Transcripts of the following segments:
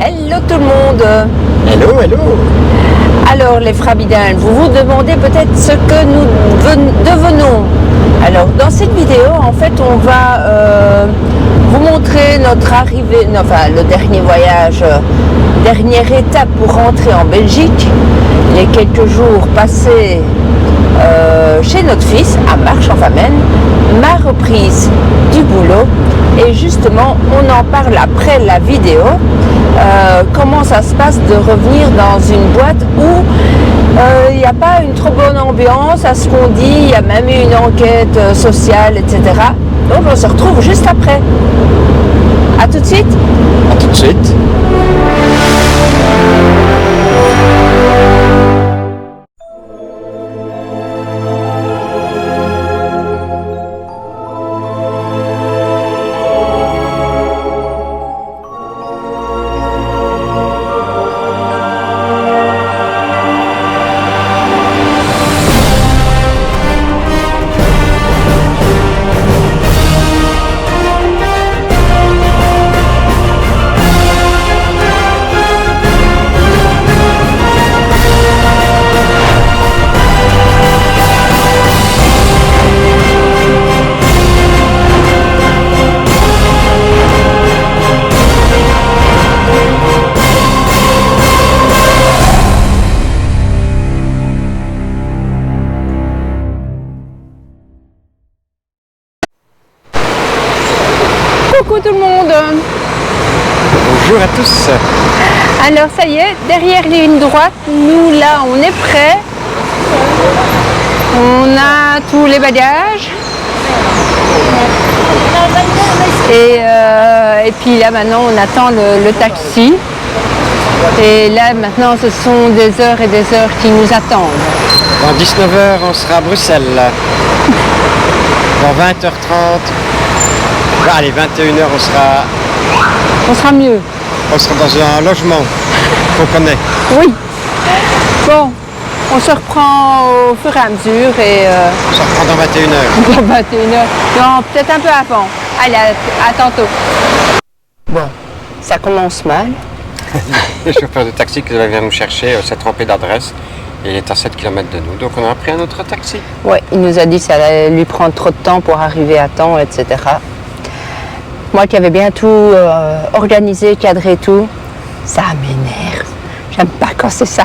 Hello tout le monde. Hello, hello. Alors les frabidins, vous vous demandez peut-être ce que nous devenons. Alors dans cette vidéo, en fait, on va vous montrer notre arrivée, enfin le dernier voyage, dernière étape pour rentrer en Belgique, les quelques jours passés chez notre fils à Marche-en-Famenne, ma reprise du boulot, et justement on en parle après la vidéo. Comment ça se passe de revenir dans une boîte où il n'y a pas une trop bonne ambiance à ce qu'on dit, il y a même eu une enquête sociale, etc. Donc on se retrouve juste après. A tout de suite. À tout de suite. Coucou tout le monde. Bonjour à tous. Alors ça y est, derrière ligne droite, nous là on est prêts. On a tous les bagages. Et puis là maintenant on attend le taxi. Et là maintenant ce sont des heures et des heures qui nous attendent. Dans 19h, on sera à Bruxelles. Dans 20h30, allez, 21h, On sera mieux. on sera dans un logement qu'on connaît. Oui. Bon, on se reprend au fur et à mesure et On se reprend dans 21h. dans 21h. Non, peut-être un peu avant. Allez, à tantôt. Bon, ça commence mal. Le chauffeur de taxi qui vient nous chercher s'est trompé d'adresse. Il est à 7 km de nous, donc on a pris un autre taxi. Ouais, il nous a dit que ça allait lui prendre trop de temps pour arriver à temps, etc. Moi qui avais bien tout organisé, cadré tout, ça m'énerve. J'aime pas quand c'est ça.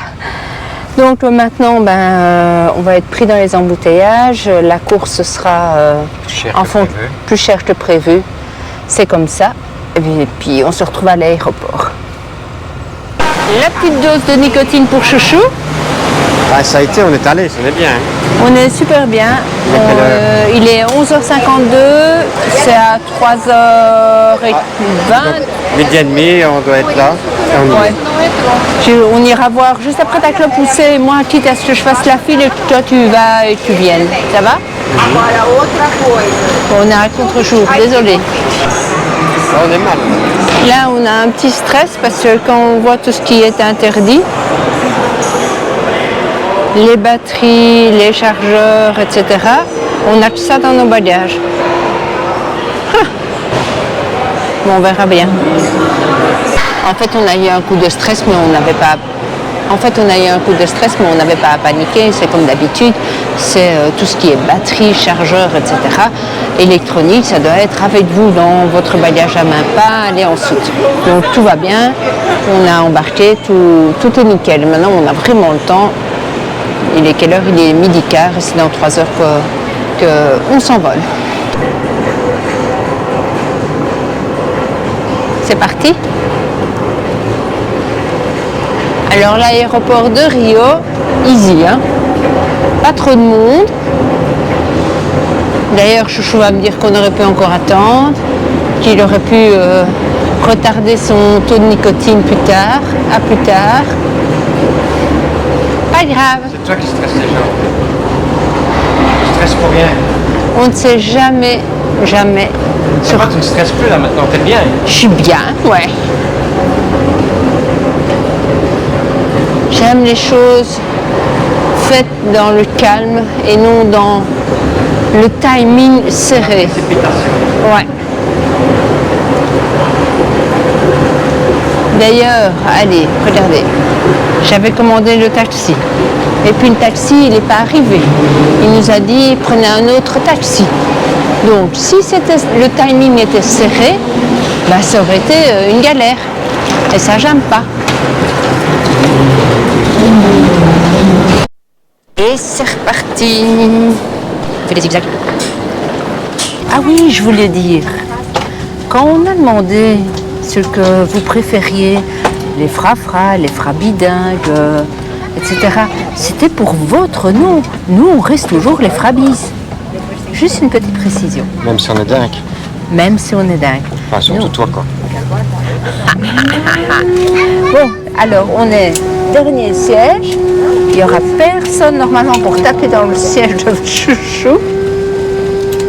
Donc maintenant, on va être pris dans les embouteillages. La course sera plus chère que prévu. C'est comme ça. Et puis on se retrouve à l'aéroport. La petite dose de nicotine pour chouchou. Ah, ça a été, on est allé, ça est bien. On est super bien. Il est 11h52, c'est à 3h20. Midi et demi, on doit être là. Et On ira voir juste après ta clope poussée. Moi, quitte à ce que je fasse la file et que toi tu vas et tu viennes. Ça va? On est à contre-jour, désolé. on est mal. Là, on a un petit stress parce que quand on voit tout ce qui est interdit, les batteries, les chargeurs, etc., on a tout ça dans nos bagages. Bon, on verra bien. En fait, on a eu un coup de stress, mais on n'avait pas... à paniquer, c'est comme d'habitude, c'est tout ce qui est batterie, chargeur, etc. Électronique, ça doit être avec vous dans votre bagage à main, pas aller en soute. Donc tout va bien, on a embarqué, tout est nickel. Maintenant, on a vraiment le temps. Il est quelle heure? Il est 12h15 et c'est dans 3 heures qu'on s'envole. C'est parti. Alors l'aéroport de Rio, easy, hein? Pas trop de monde. D'ailleurs, Chouchou va me dire qu'on aurait pu encore attendre, qu'il aurait pu retarder son taux de nicotine plus tard. Pas grave. C'est toi qui stresses les gens. Tu stresses pour rien. On ne sait jamais. C'est pas que tu ne stresses plus là maintenant, t'es bien. Je suis bien, ouais. J'aime les choses faites dans le calme et non dans le timing serré. Ouais. D'ailleurs, allez, regardez, j'avais commandé le taxi. Et puis le taxi, il n'est pas arrivé. Il nous a dit, prenez un autre taxi. Donc, si le timing était serré, bah, ça aurait été une galère. Et ça, j'aime pas. Et c'est reparti. On fait des zigzags. Ah oui, je voulais dire, quand on a demandé ce que vous préfériez, les frafras, les frabidingues, etc., c'était pour votre nom. Nous, on reste toujours les frabises. Juste une petite précision. Même si on est dingue. Même si on est dingue. Enfin, surtout toi, quoi. Bon, alors on est dernier siège. Il n'y aura personne normalement pour taper dans le siège de votre chouchou.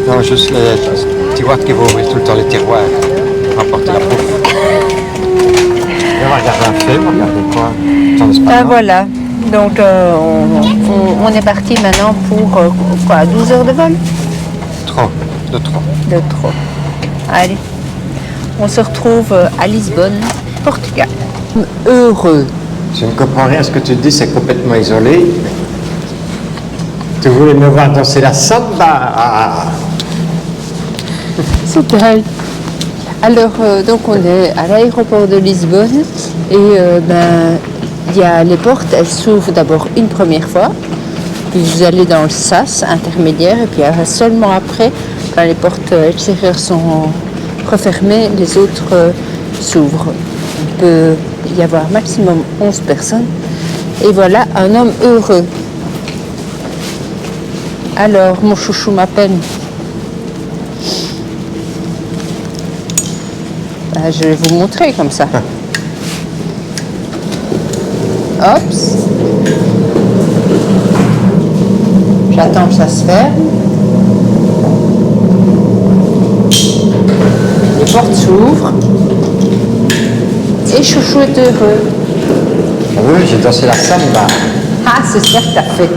Non, juste les tiroirs qui vont ouvrir tout le temps les tiroirs. Rapporter la bouffe. On va regarder un film, regardez quoi. Ah voilà. Donc on est parti maintenant pour quoi, 12 heures de vol? De trop. De trop. Allez, on se retrouve à Lisbonne, Portugal. Heureux. Je ne comprends rien à ce que tu dis, c'est complètement isolé. Tu voulais me voir danser la samba. C'est dingue. Alors, donc on est à l'aéroport de Lisbonne et il y a les portes, elles s'ouvrent d'abord une première fois, puis vous allez dans le sas intermédiaire et puis seulement après, quand les portes extérieures sont refermées, les autres s'ouvrent. Il peut y avoir maximum 11 personnes et voilà un homme heureux. Alors, mon chouchou m'appelle. Je vais vous montrer comme ça. Hops. J'attends que ça se ferme. Les portes s'ouvrent. Et chouchou est heureux. Oui, j'ai dansé la samba. Ah, c'est ça que t'as fait.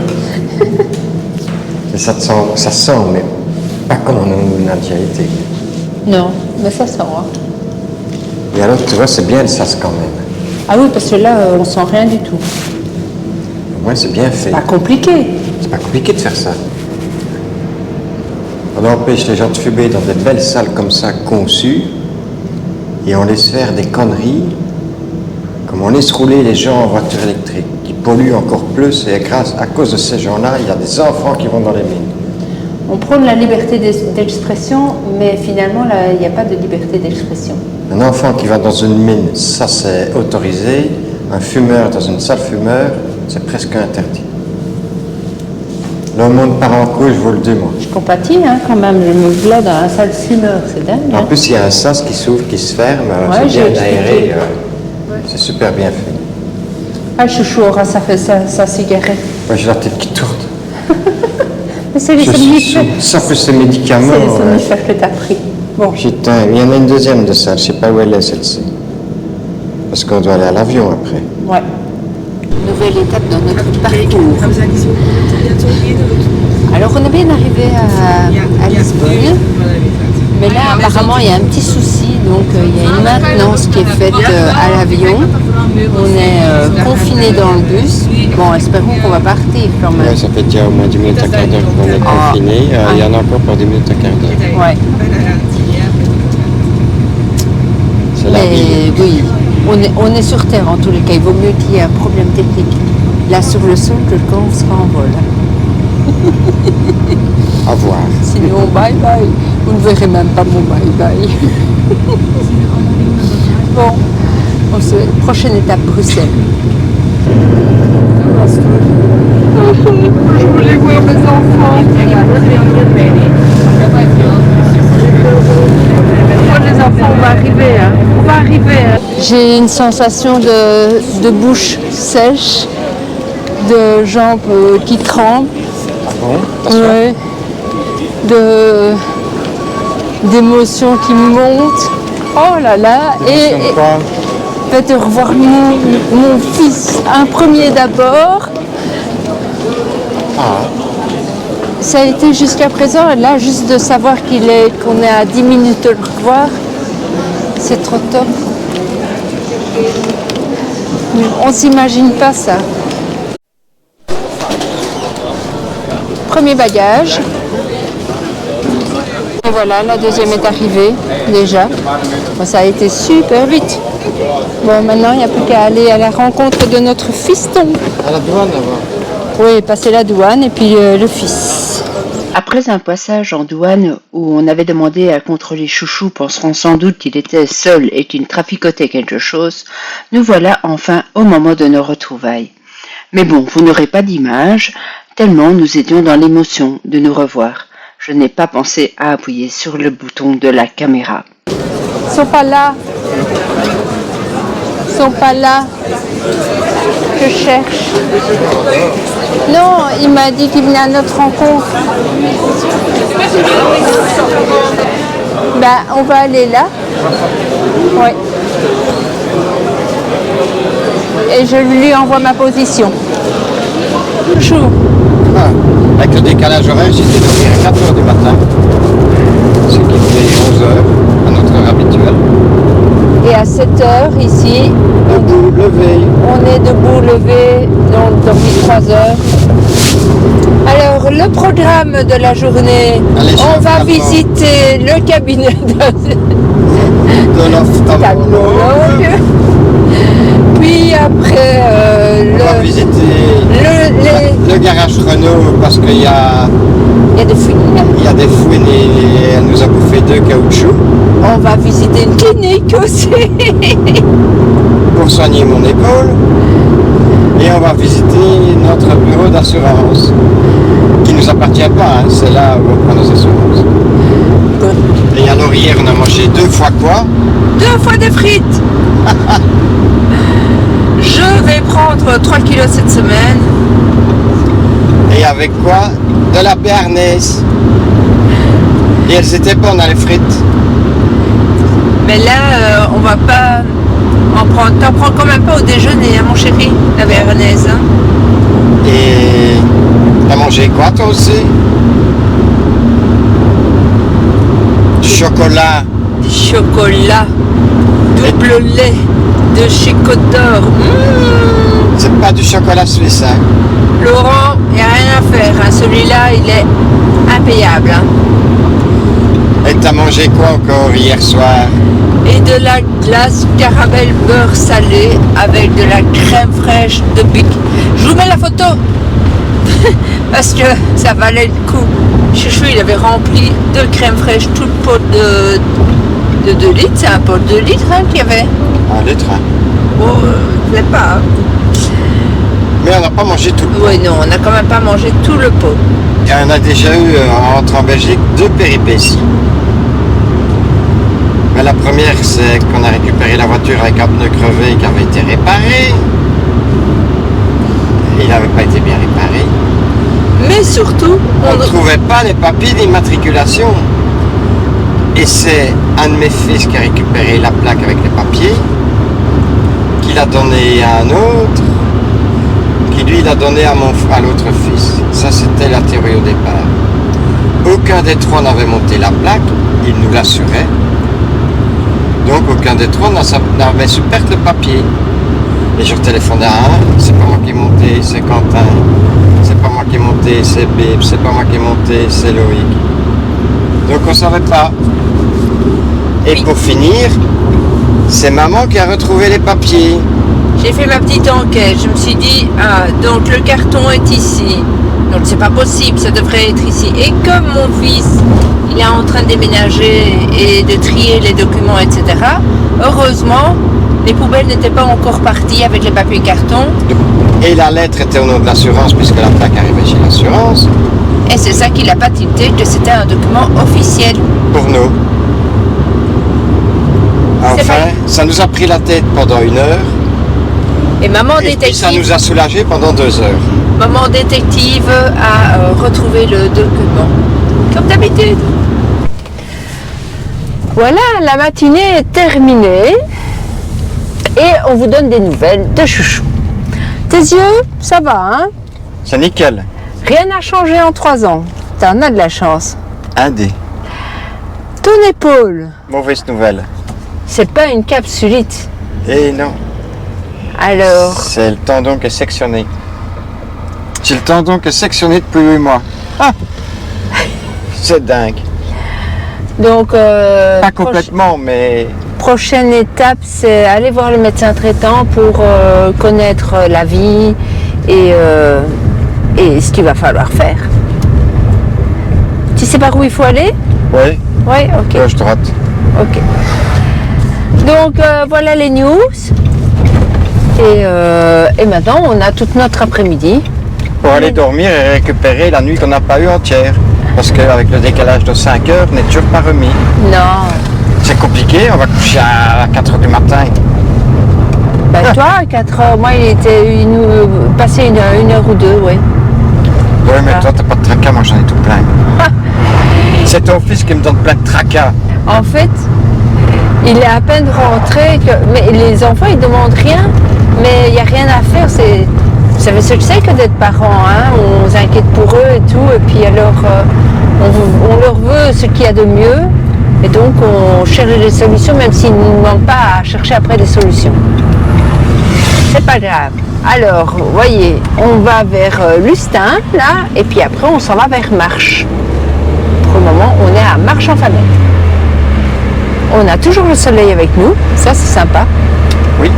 Et ça sent, mais pas comme on a déjà été. Non, mais ça sent. Hein. Et alors, tu vois, c'est bien le sas quand même. Ah oui, parce que là, on sent rien du tout. Ouais, c'est bien fait. C'est pas compliqué. C'est pas compliqué de faire ça. On empêche les gens de fumer dans des belles salles comme ça, conçues, et on laisse faire des conneries, comme on laisse rouler les gens en voiture électrique, qui polluent encore plus, et à cause de ces gens-là, il y a des enfants qui vont dans les mines. On prône la liberté d'expression, mais finalement, là, il n'y a pas de liberté d'expression. Un enfant qui va dans une mine, ça c'est autorisé. Un fumeur dans une salle fumeur, c'est presque interdit. Le monde part en couille, je vous le dis, moi. Je compatis hein, quand même, je me vois dans la salle fumeur, c'est dingue. En Hein. plus, il y a un sas qui s'ouvre, qui se ferme, Ouais, c'est j'ai bien aéré. expliqué. C'est super bien fait. Ah, le chouchou aura sa cigarette. Moi, j'ai la tête qui tourne. Mais c'est les Je suis somnifères. sous. Ça, plus ces médicaments. C'est les somnifères que tu as pris. Bon, Putain, il y en a une deuxième de ça, je sais pas où elle est celle-ci. Parce qu'on doit aller à l'avion après. ouais. Nouvelle étape dans notre parcours. Alors, on est bien arrivé à Lisbonne. Mais là, apparemment, il y a un petit souci. Donc, il y a une maintenance qui est faite à l'avion. On est confinés dans le bus. Bon, espérons qu'on va partir quand même. Ouais, ça fait déjà au moins 10 minutes à quart d'heure qu'on est confiné. Il y en a encore pour 10 minutes à quart d'heure. Ouais. C'est la vie. Mais oui, on est sur Terre en tous les cas. Il vaut mieux qu'il y ait un problème technique là sur le sol que quand on sera en vol. À voir. Sinon, bye bye. Vous ne verrez même pas mon bye bye. Bon, prochaine étape, Bruxelles. Je voulais voir mes enfants. Les enfants, on va arriver. Hein. On va arriver. Hein. J'ai une sensation de bouche sèche, de jambes qui tremblent. Ah bon? Ouais. D'émotions qui montent. Oh là là. Et de revoir mon fils, un premier d'abord. Ah. Ça a été jusqu'à présent, là, juste de savoir qu'on est à 10 minutes de le revoir, c'est trop top. On s'imagine pas ça. Premier bagage. Et voilà, la deuxième est arrivée déjà. Bon, ça a été super vite. Bon, maintenant, il n'y a plus qu'à aller à la rencontre de notre fiston. À la douane d'abord. Oui, passer la douane et puis le fils. Après un passage en douane où on avait demandé à contrôler Chouchou pensant sans doute qu'il était seul et qu'il traficotait quelque chose, nous voilà enfin au moment de nos retrouvailles. Mais bon, vous n'aurez pas d'image, tellement nous étions dans l'émotion de nous revoir. Je n'ai pas pensé à appuyer sur le bouton de la caméra. Ils sont pas là. Ils sont pas là. Je cherche. Non, il m'a dit qu'il venait à notre rencontre. Ben, on va aller là. Oui. Et je lui envoie ma position. Bonjour. Ah, avec le décalage horaire, j'étais dormir à 4h du matin. Ce qui fait 11h à notre heure habituelle. Et à 7h ici, Debout, levé. on est debout, levé, donc dormi 3 heures. Alors, le programme de la journée, Allez, on va chef, visiter le cabinet De l'ophtalmologue. Puis après, On va visiter le garage Renault parce qu'il y a il y a des fouines. des fouines et elle nous a bouffé 2 caoutchoucs On va visiter une clinique aussi. pour soigner mon épaule. Et on va visiter notre bureau d'assurance qui ne nous appartient pas, hein, c'est là où on prend nos assurances. Et alors hier on a mangé 2 fois quoi? 2 fois des frites. Je vais prendre 3 kilos cette semaine. Et avec quoi? De la béarnaise. Et elles étaient bonnes, les frites. Mais là, on va pas en prendre. T'en prends quand même pas au déjeuner, hein, mon chéri, la béarnaise. Hein. Et t'as mangé quoi toi aussi? Du chocolat. Du chocolat, double lait de chez Côte d'Or. C'est pas du chocolat suisse, hein? Laurent, il n'y a rien à faire. Hein. Celui-là, il est impayable. Hein. Et t'as mangé quoi encore hier soir? Et de la glace caramel beurre salé avec de la crème fraîche de Bic. Je vous mets la photo parce que ça valait le coup. Chouchou, il avait rempli de crème fraîche tout le pot de 2 litres. C'est un pot de 2 litres hein, qu'il y avait. 1 litre. Hein. Bon, je sais pas. Mais on n'a pas mangé tout le pot. Oui, non, on n'a quand même pas mangé tout le pot. Et on a déjà eu, en rentrant en Belgique, 2 péripéties. Mais la première, c'est qu'on a récupéré la voiture avec un pneu crevé qui avait été réparé. Et il n'avait pas été bien réparé. Mais surtout, On ne trouvait pas les papiers d'immatriculation. Et c'est un de mes fils qui a récupéré la plaque avec les papiers, qui l'a donné à un autre, qui lui l'a donné à l'autre fils. Ça, c'était la théorie au départ. Aucun des trois n'avait monté la plaque, il nous l'assurait. Donc aucun des trois n'avait su perdre le papier. Et je téléphonais à un, c'est pas moi qui ai monté, c'est Quentin. C'est pas moi qui ai monté, c'est Bib. C'est pas moi qui ai monté, c'est Loïc. Donc on savait pas. Et Oui. pour finir, c'est maman qui a retrouvé les papiers. j'ai fait ma petite enquête. Je me suis dit, ah, donc le carton est ici. Donc c'est pas possible, ça devrait être ici. Et comme mon fils, il est en train de déménager et de trier les documents, etc. Heureusement, les poubelles n'étaient pas encore parties avec les papiers carton. Et la lettre était au nom de l'assurance puisque la plaque arrivait chez l'assurance. Et c'est ça qu'il a pas tilté, que c'était un document officiel. Pour nous. C'est Enfin, vrai. ça nous a pris la tête pendant 1 heure. Et maman Et puis ça détective, nous a soulagés pendant 2 heures. maman détective a retrouvé le document. Comme d'habitude. Voilà, la matinée est terminée. Et on vous donne des nouvelles de Chouchou. Tes yeux, ça va, hein? C'est nickel. Rien n'a changé en 3 ans. T'en as de la chance. Un dé. Ton épaule, Mauvaise nouvelle. c'est pas une capsulite. Et non. Alors, C'est le tendon qui est sectionné. J'ai le tendon qui est sectionné depuis 8 mois. Ah. C'est dingue. donc, Pas complètement, mais prochaine étape, c'est aller voir le médecin traitant pour connaître la vie et ce qu'il va falloir faire. Tu sais par où il faut aller? oui, Oui, ok. gauche droite. Ok. Donc voilà les news. Et maintenant, on a toute notre après-midi. Pour aller dormir et récupérer la nuit qu'on n'a pas eue entière. Parce qu'avec le décalage de 5 heures, on n'est toujours pas remis. Non. C'est compliqué, on va coucher à 4 heures du matin. Ben, toi, à 4 heures, moi, il nous passait une heure ou deux, oui. Oui, mais Ah. toi, t'as pas de tracas, moi j'en ai tout plein. C'est ton fils qui me donne plein de tracas. En fait, il est à peine rentré, mais les enfants, ils demandent rien, mais il n'y a rien à faire. Vous savez ce que c'est que d'être parent, hein? On s'inquiète pour eux et tout, et puis alors, on leur veut ce qu'il y a de mieux, et donc on cherche des solutions, même s'ils ne nous demandent pas à chercher après des solutions. C'est pas grave. Alors, vous voyez, on va vers Lustin, là, et puis après, on s'en va vers Marche. Pour le moment, on est à Marche-en-Famenne. On a toujours le soleil avec nous, ça c'est sympa. Oui.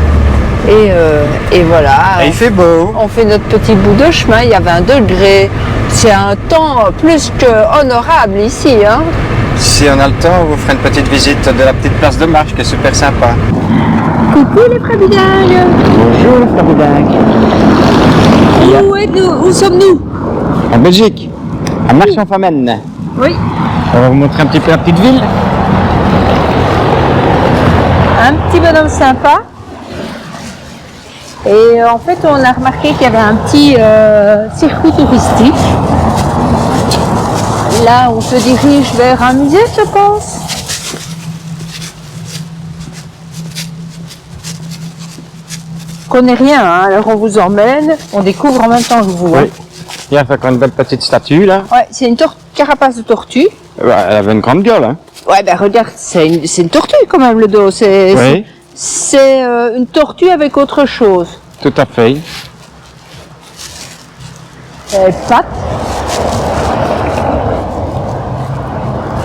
Et voilà. Et il fait beau. On fait notre petit bout de chemin, il y a 20 degrés. C'est un temps plus que honorable ici, hein. Si on a le temps, on vous fera une petite visite de la petite place de marche qui est super sympa. Coucou les frères bilingues. Bonjour les frères bilingues. Où êtes-nous? Où sommes-nous? En Belgique, à Marche-en-Famenne. Oui. On va vous montrer un petit peu la petite ville. Un petit bonhomme sympa. Et en fait, on a remarqué qu'il y avait un petit circuit touristique. Là, on se dirige vers un musée, je pense. On connaît rien, hein, alors on vous emmène, on découvre en même temps que vous. Oui. Il y a encore une belle petite statue là. Ouais, c'est une carapace de tortue. Elle avait une grande gueule. Hein. Ouais, ben regarde, c'est une tortue quand même le dos. C'est une tortue avec autre chose. Tout à fait. Pattes.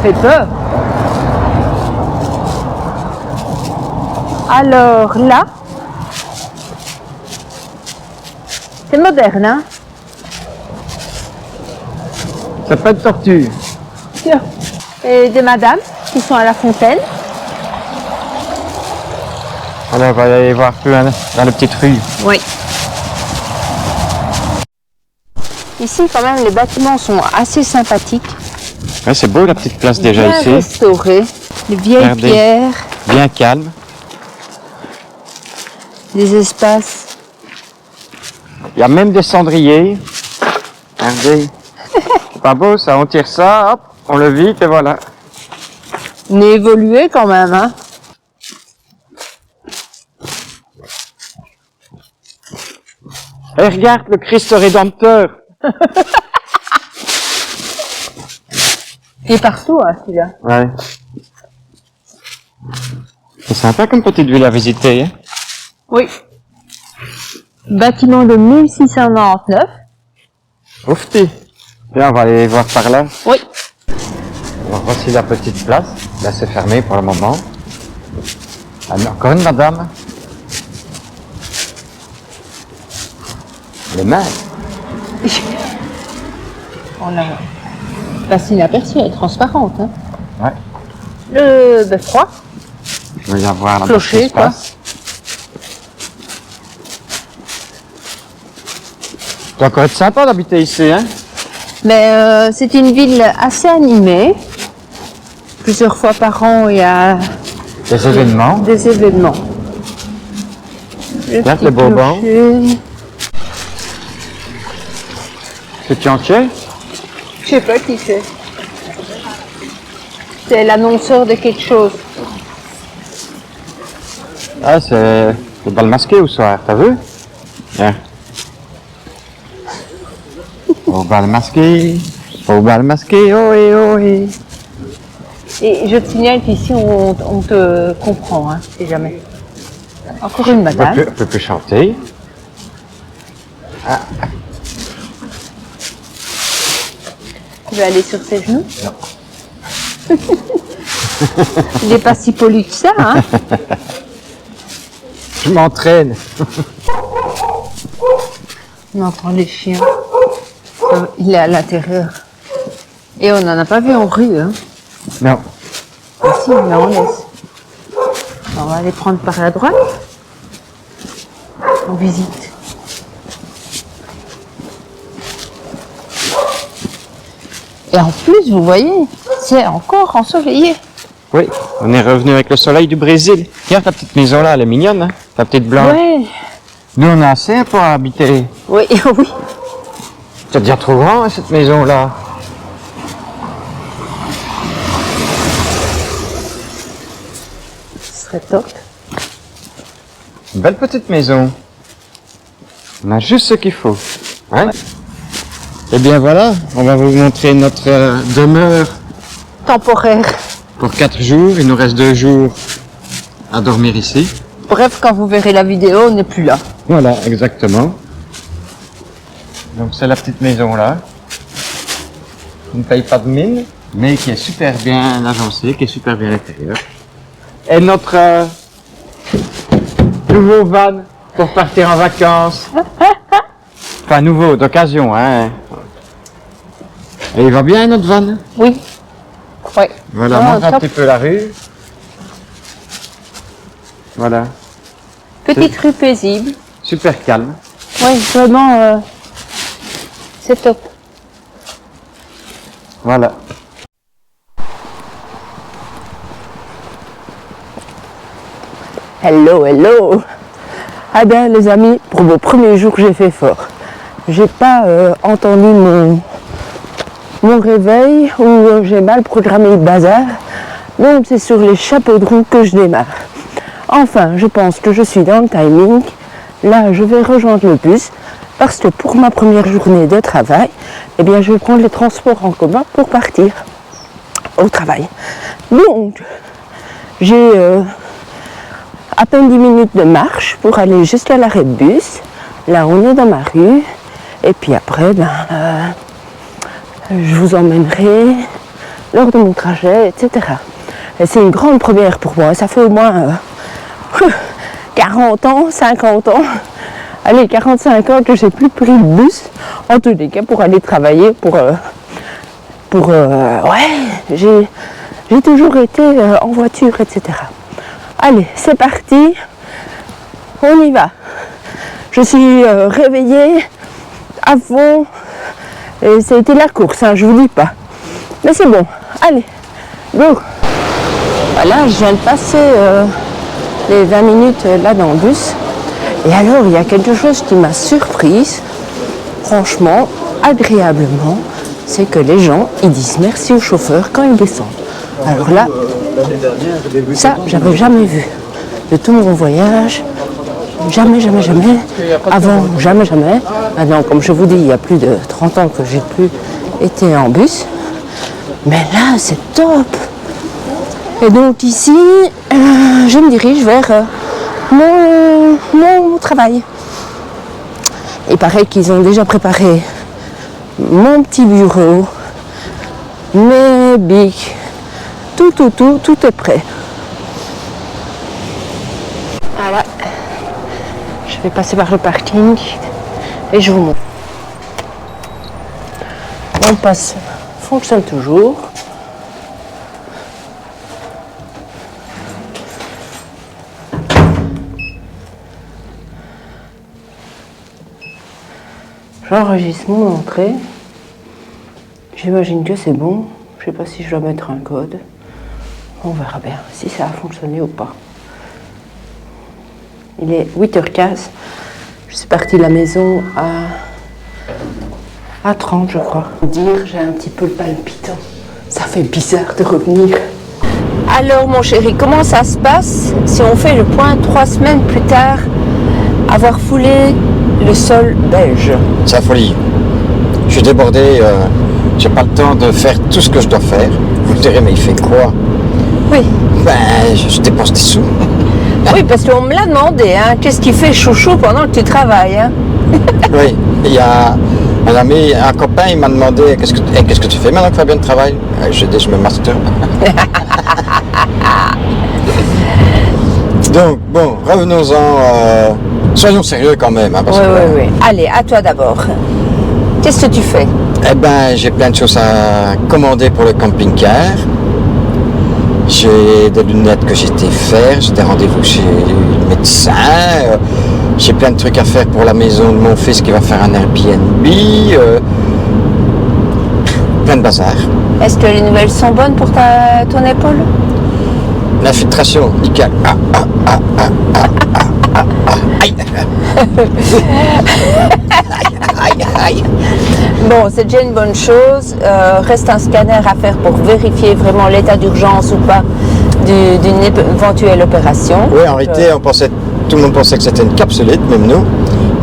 Fait peur. Alors là, c'est moderne, hein? C'est pas une tortue. Tiens. Et des madames qui sont à la fontaine. Alors on va aller voir plus dans la petite rue. Oui. Ici, quand même, les bâtiments sont assez sympathiques. Ouais, c'est beau la petite place déjà bien ici. restaurés. Les vieilles Regardez. pierres, Bien calme. des espaces. Il y a même des cendriers. Regardez. C'est pas beau ça, on tire ça, hop, on le vide et voilà. On est évolué quand même, hein. Et regarde le Christ Rédempteur. Il est partout, hein, celui-là. Ouais. C'est sympa comme petite ville à visiter. Hein. Oui. Bâtiment de 1699. Oufti. Bien, on va aller voir par là. Oui. Alors, voici la petite place. Là, c'est fermé pour le moment. Ah, mais encore une madame. Les mains. On a passe inaperçue, elle est transparente, hein. Ouais. Le beffroi. Je vais y avoir la Clocher, petite place. Ça doit encore être sympa d'habiter ici, hein. Mais c'est une ville assez animée. Plusieurs fois par an, il y a Des événements. des événements. Le Regarde petit les beaux bancs. clocher. C'est tu entier? Je sais pas qui c'est. C'est l'annonceur de quelque chose. Ah, c'est le bal masqué au soir, t'as vu? Viens. Au bal masqué, ohé, ohé. Et je te signale qu'ici, on te comprend, hein, si jamais. Encore une madame. On peut plus chanter. Tu veux aller sur ses genoux? Non. Il n'est pas si poli que ça, hein? Je m'entraîne. On entend les chiens. Il est à l'intérieur. Et on n'en a pas vu en rue, hein? Non. Ah si, mais on laisse. On va aller prendre par la droite. On visite. Et en plus, vous voyez, c'est encore ensoleillé. Oui, on est revenu avec le soleil du Brésil. Regarde ta petite maison là, elle est mignonne, hein, ta petite blanche. Ouais. Nous on a assez pour habiter. Oui, oui. C'est déjà trop grand hein, cette maison là. Ce serait top. Une belle petite maison. On a juste ce qu'il faut. Hein? Et bien voilà, on va vous montrer notre demeure Temporaire. pour 4 jours. Il nous reste 2 jours à dormir ici. Bref, quand vous verrez la vidéo, on n'est plus là. Voilà, exactement. Donc c'est la petite maison là. On ne paye pas de mine, mais qui est super bien agencée, qui est super bien intérieure. Et notre nouveau van pour partir en vacances. Enfin nouveau, d'occasion, hein. Et il va bien notre van? Oui. Ouais. Voilà, Ah, montre un top. petit peu la rue. Voilà, Petite rue paisible. super calme. Oui, vraiment, c'est top. Voilà. Hello, hello. Ah bien les amis, pour vos premiers jours, j'ai fait fort. J'ai pas entendu mon réveil ou j'ai mal programmé le bazar. Donc c'est sur les chapeaux de roue que je démarre. Enfin, je pense que je suis dans le timing. Là, je vais rejoindre le bus parce que pour ma première journée de travail, eh bien, je vais prendre les transports en commun pour partir au travail. Donc, j'ai à peine 10 minutes de marche pour aller jusqu'à l'arrêt de bus. Là, on est dans ma rue. Et puis après, je vous emmènerai lors de mon trajet, etc. Et c'est une grande première pour moi. Ça fait au moins 40 ans, 50 ans, allez, 45 ans que j'ai plus pris le bus, en tous les cas pour aller travailler, ouais, j'ai toujours été en voiture, etc. Allez, c'est parti, on y va. Je suis réveillée à fond, et ça a été la course, hein, je vous dis pas. Mais c'est bon, allez, go. Voilà, je viens de passer les 20 minutes là dans le bus. Et alors, il y a quelque chose qui m'a surprise, franchement, agréablement, c'est que les gens, ils disent merci au chauffeur quand ils descendent. Alors là, ça, j'avais jamais vu. De tout mon voyage, jamais, jamais, jamais. Avant, jamais, jamais. Maintenant, comme je vous dis, il y a plus de 30 ans que j'ai plus été en bus. Mais là, c'est top. Et donc ici, je me dirige vers mon travail. Il paraît qu'ils ont déjà préparé mon petit bureau, mes bics, tout est prêt. Voilà, je vais passer par le parking et je vous montre. Mon passe fonctionne toujours. J'enregistre mon entrée. J'imagine que c'est bon. Je sais pas si je dois mettre un code. On verra bien si ça a fonctionné ou pas. Il est 8h15. Je suis partie de la maison à 30, je crois. Dire, j'ai un petit peu le palpitant. Ça fait bizarre de revenir. Alors mon chéri, comment ça se passe si on fait le point 3 semaines plus tard, avoir foulé le sol belge? C'est la folie. Je suis débordé, j'ai pas le temps de faire tout ce que je dois faire. Vous me direz, mais il fait quoi? Oui. Ben, je dépense des sous. Oui, parce qu'on me l'a demandé, hein, qu'est-ce qui fait chouchou pendant que tu travailles, hein? Oui, il y a un ami, un copain, il m'a demandé qu'est-ce que tu fais maintenant que Fabien travaille. J'ai dit je me masturbe. Donc bon, revenons-en, soyons sérieux quand même. Hein, parce que, Oui. Allez, à toi d'abord. Qu'est-ce que tu fais? Eh ben, j'ai plein de choses à commander pour le camping-car. J'ai des lunettes que j'ai été faire, j'ai des rendez-vous chez le médecin. J'ai plein de trucs à faire pour la maison de mon fils qui va faire un Airbnb. Plein de bazar. Est-ce que les nouvelles sont bonnes pour ton épaule? L'infiltration, nickel. Aïe. Aïe. Bon, c'est déjà une bonne chose. Reste un scanner à faire pour vérifier vraiment l'état d'urgence ou pas d'une éventuelle opération. Oui, en réalité, tout le monde pensait que c'était une capsulite, même nous.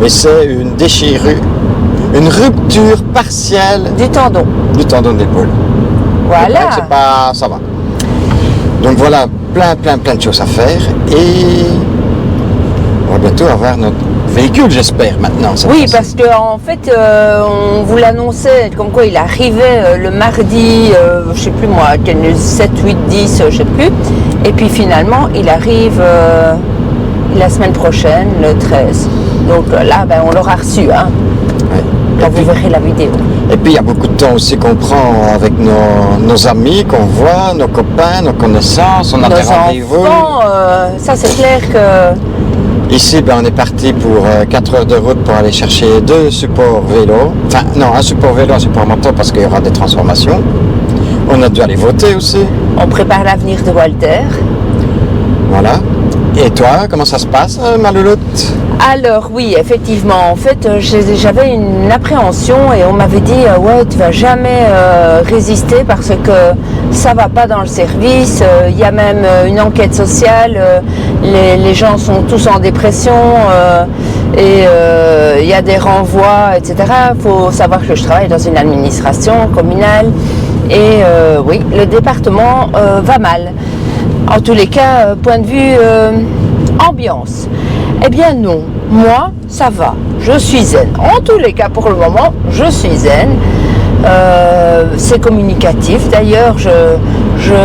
Mais c'est une déchirure, une rupture partielle du tendon de l'épaule. Voilà. C'est pas, ça va. Donc voilà, plein de choses à faire. Et on va bientôt avoir notre véhicule, j'espère, maintenant. Oui, parce qu'en fait, on vous l'annonçait, comme quoi il arrivait le mardi, je sais plus moi, 7, 8, 10, je sais plus. Et puis finalement, il arrive la semaine prochaine, le 13. Donc là, ben, on l'aura reçu, hein, quand vous verrez la vidéo. Et puis il y a beaucoup de temps aussi qu'on prend avec nos amis, qu'on voit, nos copains, nos connaissances, on a des rendez-vous. Ça c'est clair que... Ici, ben, on est parti pour 4 heures de route pour aller chercher 2 supports vélo. Enfin, non, un support vélo, un support moto parce qu'il y aura des transformations. On a dû aller voter aussi. On prépare l'avenir de Walter. Voilà. Et toi, comment ça se passe, ma louloute? Alors oui, effectivement, en fait, j'avais une appréhension et on m'avait dit ouais, tu vas jamais résister parce que ça va pas dans le service. Il y a même une enquête sociale, les gens sont tous en dépression et il y a des renvois, etc. Il faut savoir que je travaille dans une administration communale et oui, le département va mal. En tous les cas, point de vue ambiance. Eh bien non, moi ça va, je suis zen. En tous les cas pour le moment, je suis zen. C'est communicatif. D'ailleurs, je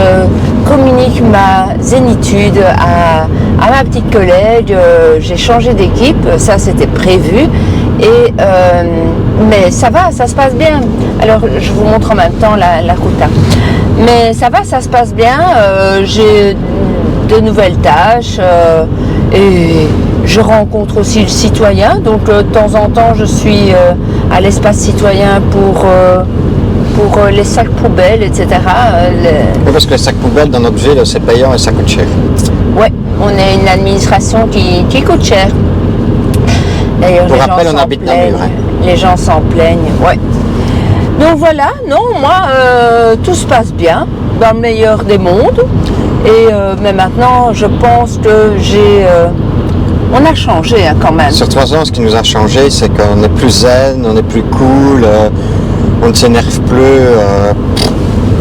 communique ma zénitude à ma petite collègue. J'ai changé d'équipe, ça c'était prévu. Et mais ça va, ça se passe bien. Alors je vous montre en même temps la route. Hein. Mais ça va, ça se passe bien. J'ai de nouvelles tâches et je rencontre aussi le citoyen. Donc de temps en temps, je suis à l'espace citoyen pour les sacs poubelles, etc. Oui, parce que les sacs poubelles dans notre ville, c'est payant et ça coûte cher. Ouais, on est une administration qui coûte cher. D'ailleurs, pour rappel, on habite Namur. Hein. Les gens s'en plaignent, ouais. Donc voilà, non, moi, tout se passe bien, dans le meilleur des mondes. Et mais maintenant, je pense que on a changé hein, quand même. Sur 3 ans, ce qui nous a changé, c'est qu'on est plus zen, on est plus cool, on ne s'énerve plus.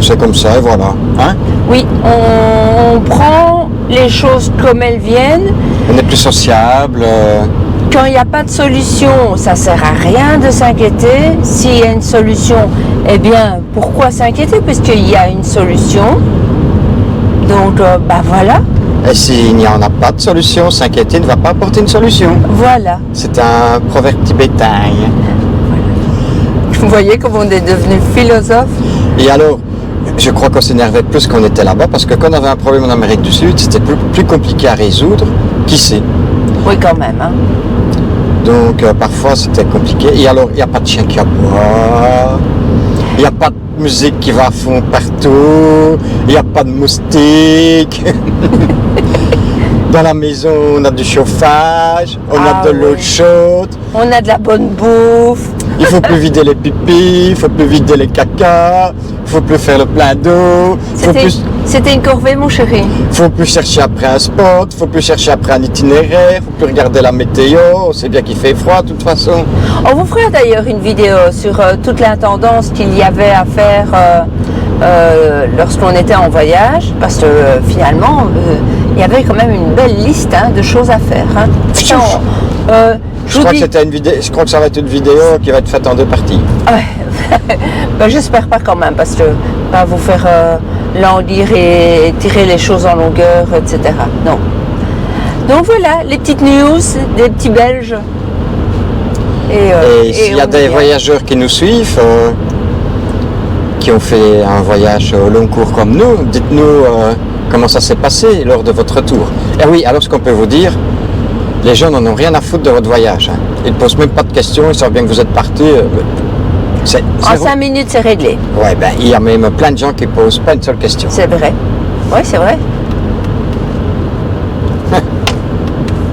C'est comme ça, et voilà. Hein? Oui, on prend les choses comme elles viennent. On est plus sociable. Quand il n'y a pas de solution, ça ne sert à rien de s'inquiéter. S'il y a une solution, eh bien, pourquoi s'inquiéter? Puisqu'il y a une solution. Donc, bah voilà. Et s'il n'y en a pas de solution, s'inquiéter ne va pas apporter une solution. Voilà. C'est un proverbe tibétain. Vous voyez comment on est devenu philosophe? Et alors, je crois qu'on s'énervait plus qu'on était là-bas, parce que quand on avait un problème en Amérique du Sud, c'était plus compliqué à résoudre qu'ici. Oui, quand même. Hein. Donc, parfois, c'était compliqué. Et alors, il n'y a pas de chien qui aboie, il n'y a pas de musique qui va à fond partout, il n'y a pas de moustiques. Dans la maison, on a du chauffage, on a de l'eau chaude. On a de la bonne bouffe. Il ne faut plus vider les pipis, il ne faut plus vider les cacas, il ne faut plus faire le plein d'eau. C'était une corvée, mon chéri. Il ne faut plus chercher après un spot, il ne faut plus chercher après un itinéraire, il ne faut plus regarder la météo, on sait bien qu'il fait froid de toute façon. On vous fera d'ailleurs une vidéo sur toute l'intendance qu'il y avait à faire lorsqu'on était en voyage, parce que finalement, il y avait quand même une belle liste de choses à faire. Hein. Ça, je crois que c'était une vidéo. Je crois que ça va être une vidéo qui va être faite en 2 parties. Ouais. Ben, j'espère pas quand même, parce que pas vous faire languir et tirer les choses en longueur, etc. Non. Donc voilà, les petites news des petits Belges. Et s'il y a des voyageurs qui nous suivent, qui ont fait un voyage au long cours comme nous, dites-nous comment ça s'est passé lors de votre retour. Et oui, alors ce qu'on peut vous dire, les gens n'en ont rien à foutre de votre voyage. Hein. Ils ne posent même pas de questions, ils savent bien que vous êtes parti. En 5 minutes, c'est réglé. Ouais, ben, il y a même plein de gens qui ne posent pas une seule question. C'est vrai. Oui, c'est vrai.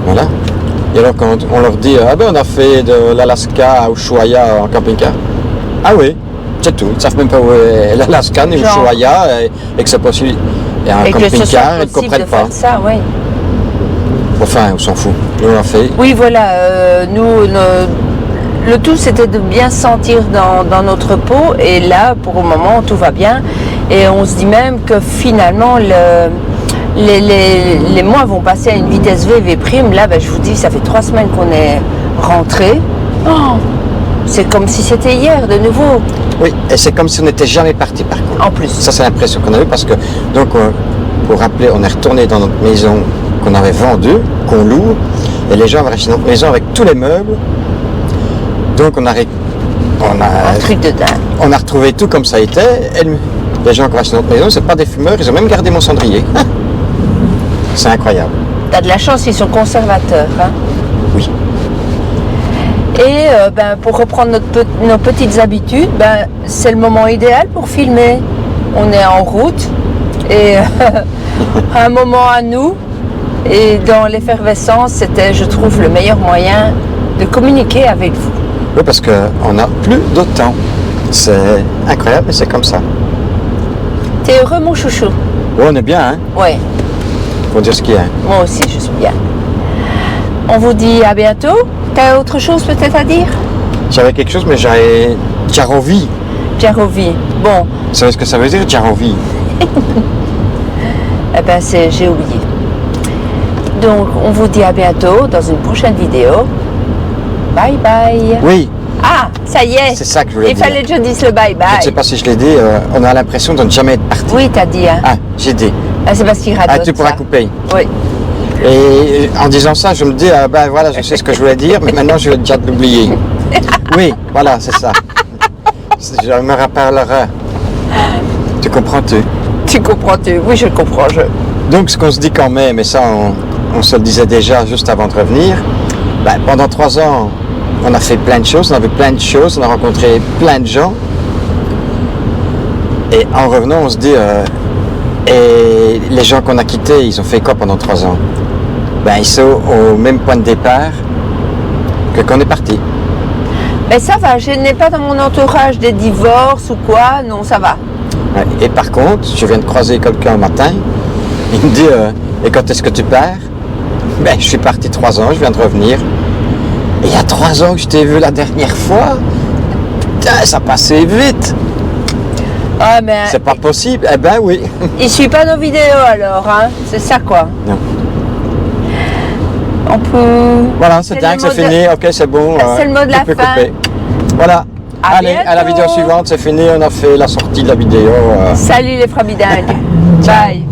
Voilà. Et alors quand on leur dit, ah ben on a fait de l'Alaska à Ushuaia en camping-car. Ah oui, c'est tout. Ils ne savent même pas où est l'Alaska ni Ushuaia et que c'est possible. Et un camping-car, ils ne comprennent pas. Ça, oui. Enfin, on s'en fout. Nous, on l'a fait. Oui, voilà. Le tout, c'était de bien se sentir dans notre peau. Et là, pour le moment, tout va bien. Et on se dit même que finalement, les mois vont passer à une vitesse V prime. Là, ben, je vous dis, ça fait 3 semaines qu'on est rentré. Oh, c'est comme si c'était hier, de nouveau. Oui, et c'est comme si on n'était jamais parti, par contre. En plus. Ça, c'est l'impression qu'on a eue parce que, donc, pour rappeler, on est retourné dans notre maison qu'on avait vendue, qu'on loue, et les gens avaient acheté notre maison avec tous les meubles. Donc, on a un truc de dingue. On a retrouvé tout comme ça était. Et les gens qui ont acheté notre maison, c'est pas des fumeurs, ils ont même gardé mon cendrier. C'est incroyable. T'as de la chance, ils sont conservateurs. Hein? Oui. Et ben, pour reprendre nos petites habitudes, ben, c'est le moment idéal pour filmer. On est en route et un moment à nous. Et dans l'effervescence, c'était, je trouve, le meilleur moyen de communiquer avec vous. Oui, parce qu'on n'a plus de temps. C'est incroyable, mais c'est comme ça. T'es heureux, mon chouchou? Oui, on est bien, hein? Oui. Faut dire ce qu'il y a. Moi aussi, je suis bien. On vous dit à bientôt. T'as autre chose peut-être à dire? J'avais quelque chose, mais j'avais Djarovi. Djarovi. Bon. Vous savez ce que ça veut dire, Djarovi? Eh ben, j'ai oublié. Donc, on vous dit à bientôt dans une prochaine vidéo. Bye bye. Oui. Ah, ça y est. C'est ça que je voulais dire. Il fallait que je dise le bye bye. Je ne sais pas si je l'ai dit, on a l'impression de ne jamais être parti. Oui, t'as dit. Hein. Ah, j'ai dit. Ah, c'est parce qu'il radote. Ah, tu pourras couper. Oui. Et en disant ça, je me dis, ah ben voilà, je sais ce que je voulais dire, mais maintenant je vais déjà l'oublier. Oui, voilà, c'est ça. Je me rappellerai. Tu comprends-tu? Tu comprends-tu? Oui, je comprends. Donc, ce qu'on se dit quand même, et ça, on se le disait déjà juste avant de revenir, ben, pendant 3 ans, on a fait plein de choses, on a vu plein de choses, on a rencontré plein de gens. Et en revenant, on se dit, et les gens qu'on a quittés, ils ont fait quoi pendant 3 ans? Ben, ils sont au même point de départ que quand on est parti. Mais ça va, je n'ai pas dans mon entourage des divorces ou quoi, non, ça va. Ouais. Et par contre, je viens de croiser quelqu'un un matin, il me dit, et quand est-ce que tu pars? Ben, je suis parti 3 ans, je viens de revenir. Et il y a 3 ans que je t'ai vu la dernière fois. Putain, ça passait vite. Ah, mais c'est pas possible. Eh ben oui. Il suit pas nos vidéos alors, hein? C'est ça quoi. Non. On peut... Voilà, c'est dingue, c'est fini. Ok, c'est bon. C'est le mot de la fin. Couper. Voilà. Allez, à la vidéo suivante, c'est fini. On a fait la sortie de la vidéo. Salut les frabidingues. Bye.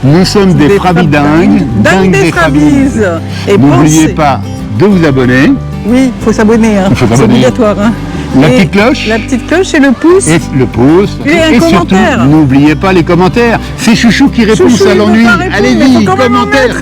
Nous sommes des frabidingues, dingues des frabises. Et n'oubliez pas de vous abonner. Oui, il faut s'abonner, hein. C'est obligatoire. Hein. La petite cloche. La petite cloche et le pouce. Et le pouce. Et un commentaire. Surtout, n'oubliez pas les commentaires. C'est Chouchou qui répond à l'ennui. Allez-y, commentaire.